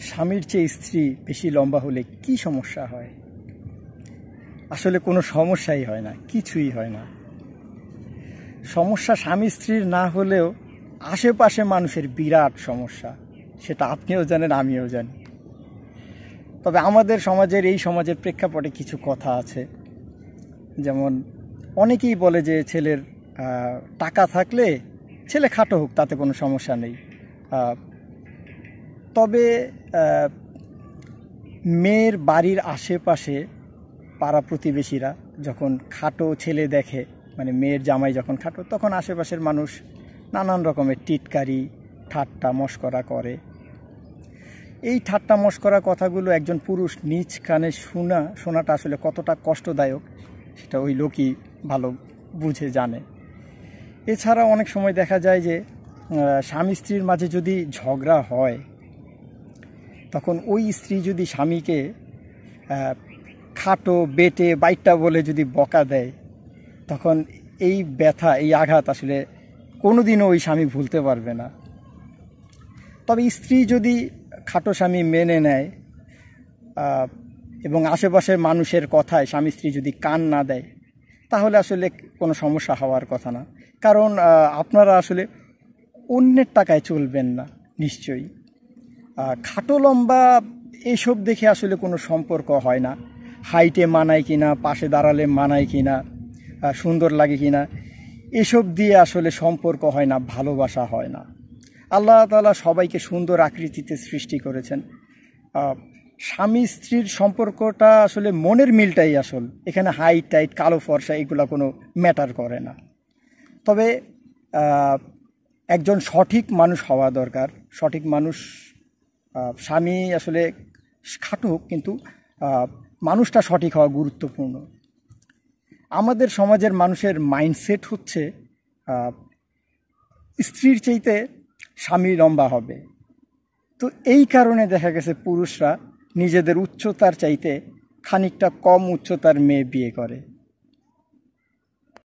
স্বামীর চেয়ে স্ত্রী বেশি লম্বা হলে কি সমস্যা হয়? আসলে কোনো সমস্যাই হয় না, কিছুই হয় না। সমস্যা স্বামী স্ত্রীর না হলেও আশেপাশে মানুষের বিরাট সমস্যা, সেটা আপনিও জানেন, আমিও জানি। তবে আমাদের সমাজের, এই সমাজের প্রেক্ষাপটে কিছু কথা আছে। যেমন অনেকেই বলে যে ছেলের টাকা থাকলে ছেলে খাটো হোক, তাতে কোনো সমস্যা নেই। তবে মেয়ের বাড়ির আশেপাশে পাড়া প্রতিবেশীরা যখন খাটো ছেলে দেখে, মানে মেয়ের জামাই যখন খাটো, তখন আশেপাশের মানুষ নানান রকমের টিটকারি, ঠাট্টা মশকরা করে। এই ঠাট্টা মশকরা কথাগুলো একজন পুরুষ নিজ কানে শোনাটা আসলে কতটা কষ্টদায়ক সেটা ওই লোকই ভালো বুঝে জানে। এছাড়া অনেক সময় দেখা যায় যে স্বামী স্ত্রীর মাঝে যদি ঝগড়া হয়, তখন ওই স্ত্রী যদি স্বামীকে খাটো, বেটে, বাইটটা বলে যদি বকা দেয়, তখন এই ব্যথা, এই আঘাত আসলে কোনোদিনও ওই স্বামী ভুলতে পারবে না। তবে স্ত্রী যদি খাটো স্বামী মেনে নেয় এবং আশেপাশের মানুষের কথায় স্বামী স্ত্রী যদি কান না দেয়, তাহলে আসলে কোনো সমস্যা হওয়ার কথা না। কারণ আপনারা আসলে অন্যের টাকায় চলবেন না নিশ্চয়ই। খাটো লম্বা এসব দেখে আসলে কোনো সম্পর্ক হয় না। হাইটে মানায় কিনা, পাশে দাঁড়ালে মানায় কিনা, সুন্দর লাগে কিনা, এসব দিয়ে আসলে সম্পর্ক হয় না, ভালোবাসা হয় না। আল্লাহ তাআলা সবাইকে সুন্দর আকৃতিতে সৃষ্টি করেছেন। স্বামী স্ত্রীর সম্পর্কটা আসলে মনের মিলটাই আসল। এখানে হাইট টাইট, কালো ফর্সা এগুলো কোনো ম্যাটার করে না। তবে একজন সঠিক মানুষ হওয়া দরকার। সঠিক মানুষ, স্বামী আসলে খাটো হোক, কিন্তু মানুষটা সঠিক হওয়া গুরুত্বপূর্ণ। আমাদের সমাজের মানুষের মাইন্ডসেট হচ্ছে স্ত্রীর চাইতে স্বামী লম্বা হবে। তো এই কারণে দেখা গেছে পুরুষরা নিজেদের উচ্চতার চাইতে খানিকটা কম উচ্চতার মেয়ে বিয়ে করে।